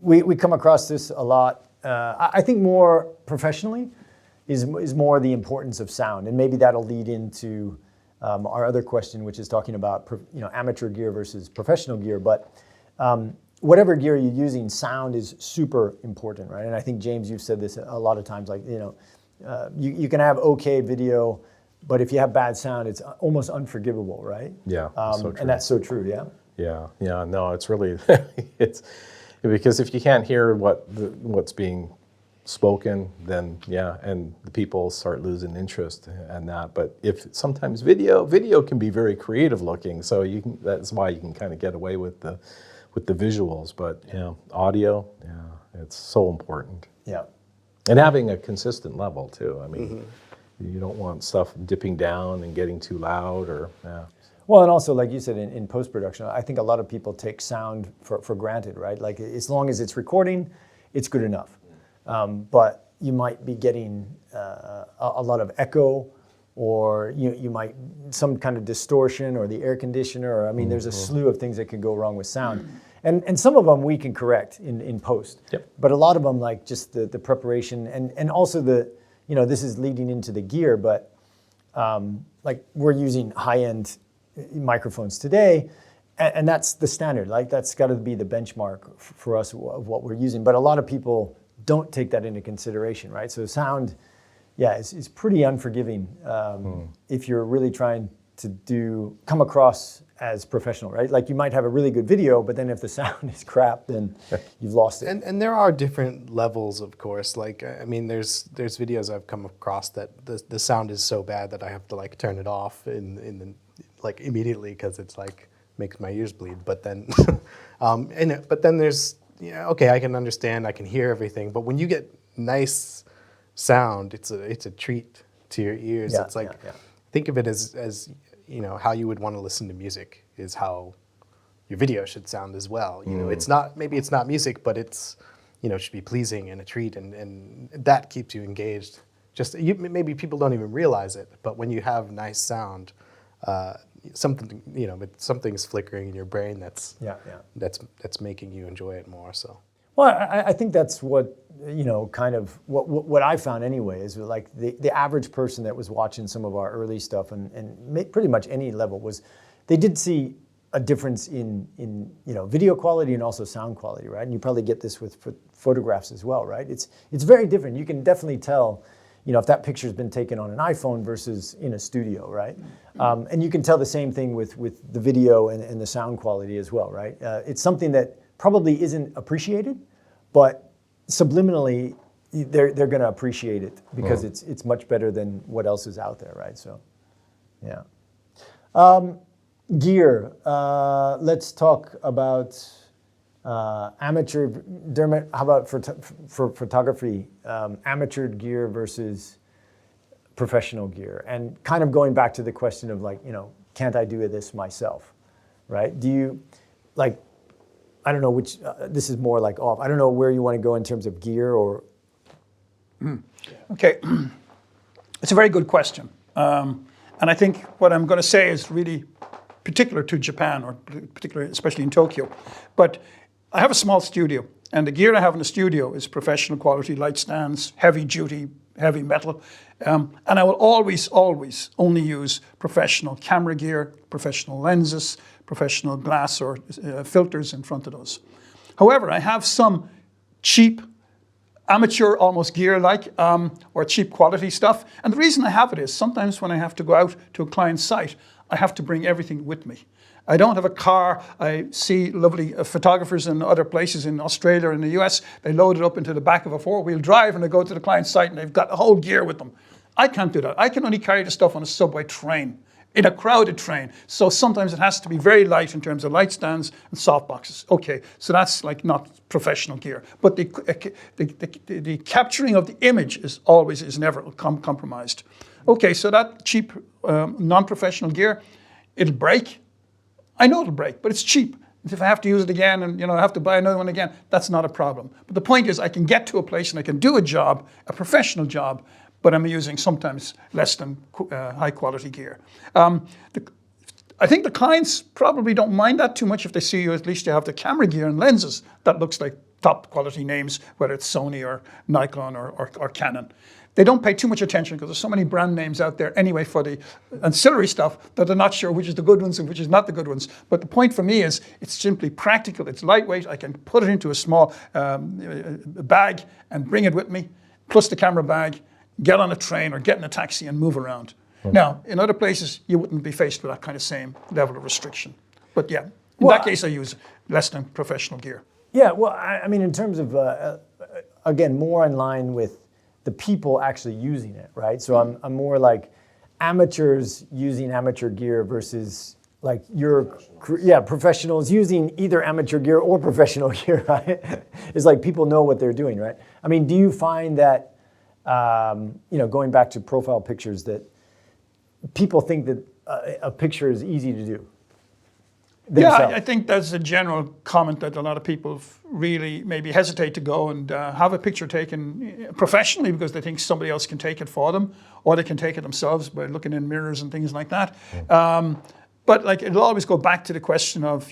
We come across this a lot. I think more professionally is more the importance of sound, and maybe that'll lead into our other question, which is talking about amateur gear versus professional gear. But whatever gear you're using, sound is super important, right? And I think, James, you've said this a lot of times, like, you can have okay video, but if you have bad sound, it's almost unforgivable, right? Yeah, so true. And that's so true, yeah? Yeah, no, it's really, it's, because if you can't hear what's being spoken, then yeah, and the people start losing interest in that. But if sometimes video can be very creative looking, so that's why you can kind of get away with the visuals. But audio, it's so important. Yeah, and having a consistent level too. I mean, you don't want stuff dipping down and getting too loud or Well, and also, like you said, in post-production, I think a lot of people take sound for granted, right? Like, as long as it's recording, it's good enough. But you might be getting a lot of echo, or you might, some kind of distortion, or the air conditioner, or, I mean, there's a slew of things that could go wrong with sound. And some of them we can correct in post. Yep. But a lot of them, like just the preparation, and also this is leading into the gear, but like, we're using high-end microphones today, and that's the standard. Like, that's got to be the benchmark for us of what we're using. But a lot of people don't take that into consideration, right? So sound, is pretty unforgiving if you're really trying to come across as professional, right? Like, you might have a really good video, but then if the sound is crap, then you've lost it. And there are different levels, of course. Like, I mean, there's videos I've come across that the sound is so bad that I have to, like, turn it off like immediately, because it's like makes my ears bleed. But then, but then there's okay, I can understand, I can hear everything. But when you get nice sound, it's a treat to your ears. Yeah, it's like think of it as how you would want to listen to music is how your video should sound as well. It's not, maybe it's not music, but it's it should be pleasing and a treat, and that keeps you engaged. Maybe people don't even realize it, but when you have nice sound, something's flickering in your brain that's making you enjoy it more. So, well, I think that's what kind of what I found anyway, is like the average person that was watching some of our early stuff and pretty much any level they did see a difference in video quality and also sound quality, right? And you probably get this with photographs as well, right? It's very different. You can definitely tell if that picture's been taken on an iPhone versus in a studio, right? And you can tell the same thing with the video and the sound quality as well, right? It's something that probably isn't appreciated, but subliminally they're going to appreciate it because it's much better than what else is out there, right? So, yeah. Gear. Let's talk about amateur. Dermot, how about for photography, amateur gear versus professional gear? And kind of going back to the question of, like, can't I do this myself, right? Do you, like, I don't know which, this is more like off. I don't know where you want to go in terms of gear or. Okay, it's a very good question. And I think what I'm going to say is really particular to Japan, or particularly, especially in Tokyo. But I have a small studio, and the gear I have in the studio is professional quality light stands, heavy duty, heavy metal. And I will always only use professional camera gear, professional lenses, professional glass or filters in front of those. However, I have some cheap, amateur almost gear-like, or cheap quality stuff. And the reason I have it is sometimes when I have to go out to a client's site, I have to bring everything with me. I don't have a car. I see lovely photographers in other places in Australia and the US. They load it up into the back of a four-wheel drive and they go to the client's site and they've got the whole gear with them. I can't do that. I can only carry the stuff on a subway train, in a crowded train. So sometimes it has to be very light in terms of light stands and soft boxes. Okay, so that's like not professional gear. But the capturing of the image is never compromised. Okay, so that cheap non-professional gear, it'll break. I know it'll break, but it's cheap. If I have to use it again and I have to buy another one again, that's not a problem. But the point is I can get to a place and I can do a job, a professional job, but I'm using sometimes less than high quality gear. I think the clients probably don't mind that too much if they see you, at least you have the camera gear and lenses that looks like top quality names, whether it's Sony or Nikon or Canon. They don't pay too much attention because there's so many brand names out there anyway for the ancillary stuff that they're not sure which is the good ones and which is not the good ones. But the point for me is it's simply practical. It's lightweight. I can put it into a small bag and bring it with me, plus the camera bag, get on a train or get in a taxi and move around. Now, in other places, you wouldn't be faced with that kind of same level of restriction. But yeah, in that case, I use less than professional gear. Yeah, well, I mean, in terms of, again, more in line with the people actually using it, right? So I'm more like amateurs using amateur gear versus like professionals using either amateur gear or professional gear, right? It's like people know what they're doing, right? I mean, do you find that, going back to profile pictures, that people think that a picture is easy to do? Yeah, I think that's a general comment that a lot of people really maybe hesitate to go and have a picture taken professionally because they think somebody else can take it for them, or they can take it themselves by looking in mirrors and things like that. But like it'll always go back to the question of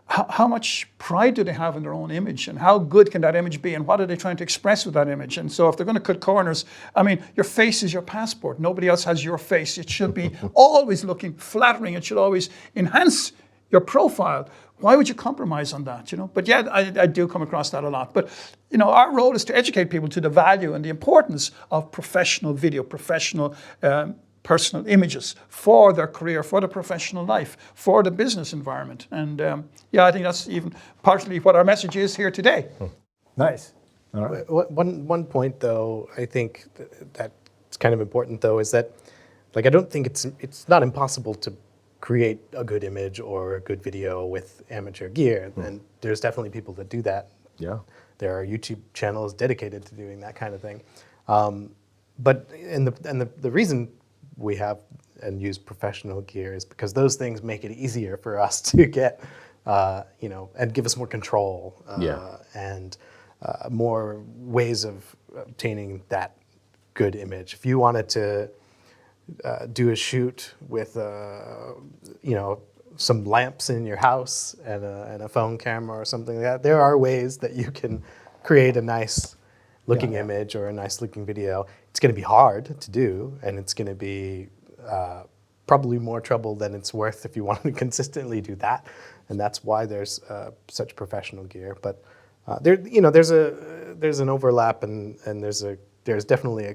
how much pride do they have in their own image, and how good can that image be, and what are they trying to express with that image? And so if they're going to cut corners, I mean, your face is your passport. Nobody else has your face. It should be always looking flattering. It should always enhance your profile. Why would you compromise on that, But yeah, I do come across that a lot. But, our role is to educate people to the value and the importance of professional video, professional personal images for their career, for their professional life, for the business environment. And I think that's even partly what our message is here today. Nice. All right. One point, though, I think that's kind of important, though, is that, like, I don't think it's not impossible to create a good image or a good video with amateur gear. And there's definitely people that do that. Yeah. There are YouTube channels dedicated to doing that kind of thing. But the reason we have and use professional gear is because those things make it easier for us to get, and give us more control and more ways of obtaining that good image. If you wanted to do a shoot with, some lamps in your house and a phone camera or something like that, there are ways that you can create a nice looking image or a nice looking video. It's going to be hard to do, and it's going to be probably more trouble than it's worth if you want to consistently do that. And that's why there's such professional gear. But there's an overlap, and there's definitely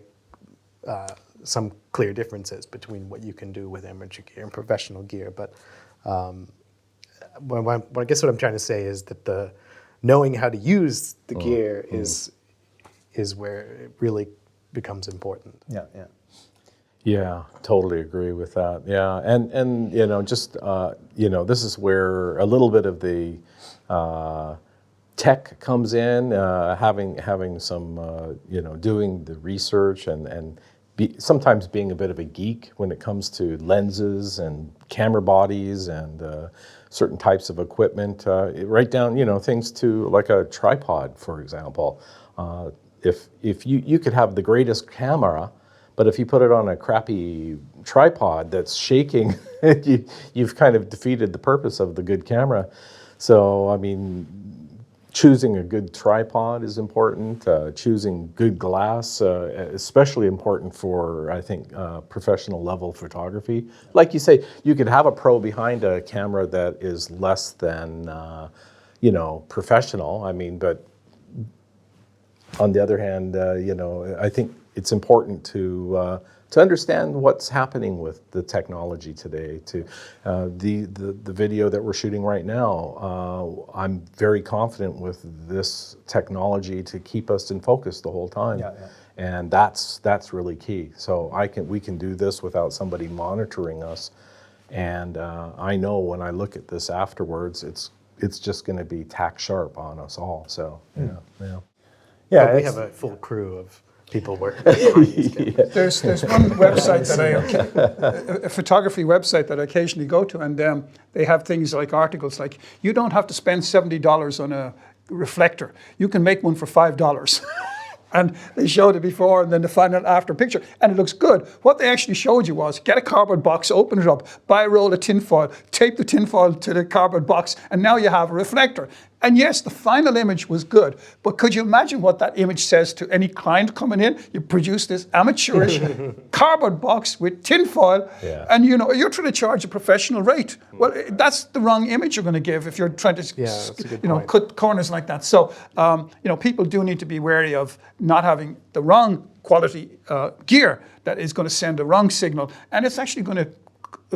some clear differences between what you can do with amateur gear and professional gear. But I guess what I'm trying to say is that knowing how to use the gear is where it really becomes important. Yeah, totally agree with that. Yeah, and this is where a little bit of the tech comes in, having some doing the research and sometimes being a bit of a geek when it comes to lenses and camera bodies and certain types of equipment, right down things to like a tripod, for example. If you could have the greatest camera, but if you put it on a crappy tripod that's shaking, you've kind of defeated the purpose of the good camera. So, I mean, choosing a good tripod is important. Choosing good glass, especially important for, I think, professional level photography. Like you say, you could have a pro behind a camera that is less than, professional. I mean, but on the other hand, I think it's important to understand what's happening with the technology today. To the video that we're shooting right now, I'm very confident with this technology to keep us in focus the whole time, and that's really key. So we can do this without somebody monitoring us, and I know when I look at this afterwards, it's just going to be tack sharp on us all. So But we have a full crew of people working behind these cameras. There's one website a photography website that I occasionally go to, and they have things like articles like, you don't have to spend $70 on a reflector. You can make one for $5. And they showed it before and then the final after picture, and it looks good. What they actually showed you was get a cardboard box, open it up, buy a roll of tinfoil, tape the tinfoil to the cardboard box, and now you have a reflector. And yes, the final image was good, but could you imagine what that image says to any client coming in? You produce this amateurish cardboard box with tinfoil, Yeah. and you know you're trying to charge a professional rate. Well, that's the wrong image you're going to give if you're trying to, that's a good you know, point. cut corners like that. So, you know, people do need to be wary of not having the wrong quality gear that is going to send a wrong signal, and it's actually going to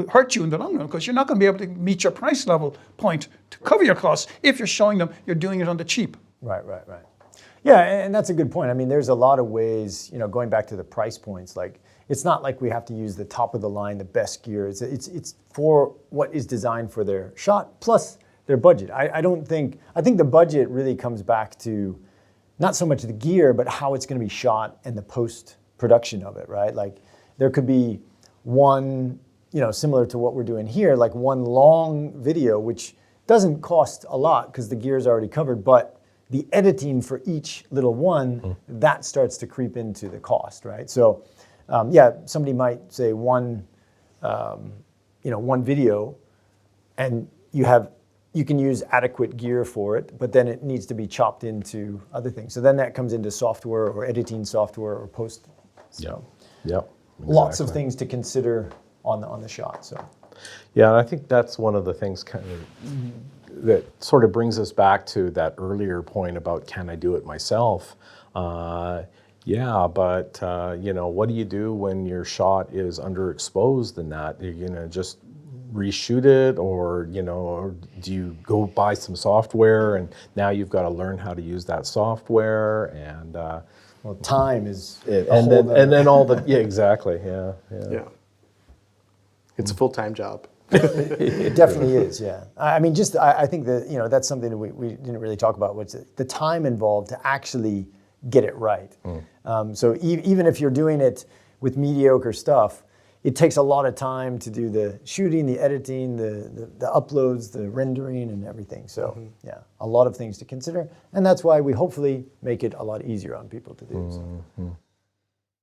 hurt you in the long run because you're not going to be able to meet your price level point to cover your costs if you're showing them you're doing it on the cheap. Right. Yeah, and that's a good point. I mean, there's a lot of ways, you know, going back to the price points, like it's not like we have to use the top of the line, the best gear. It's for what is designed for their shot plus their budget. I think the budget really comes back to not so much the gear, but how it's going to be shot and the post-production of it, right? Like there could be one, you know, similar to what we're doing here, like one long video, which doesn't cost a lot because the gear is already covered, but the editing for each little one, that starts to creep into the cost, right? So, yeah, somebody might say one video, and you can use adequate gear for it, but then it needs to be chopped into other things. So then that comes into software or editing software or post. So Yep. lots of Exactly. things to consider on the shot. So Yeah, and I think that's one of the things kind of that sort of brings us back to that earlier point about can I do it myself? Yeah, but you know, what do you do when your shot is underexposed and that? Are you gonna just reshoot it, or you know, or do you go buy some software and now you've got to learn how to use that software and well, time is and then all the exactly Yeah. It's a full-time job. It definitely is, yeah. I mean, I think that, you know, that's something that we didn't really talk about, which is the time involved to actually get it right. So even if you're doing it with mediocre stuff, it takes a lot of time to do the shooting, the editing, the uploads, the rendering, and everything. So yeah, a lot of things to consider, and that's why we hopefully make it a lot easier on people to do. So.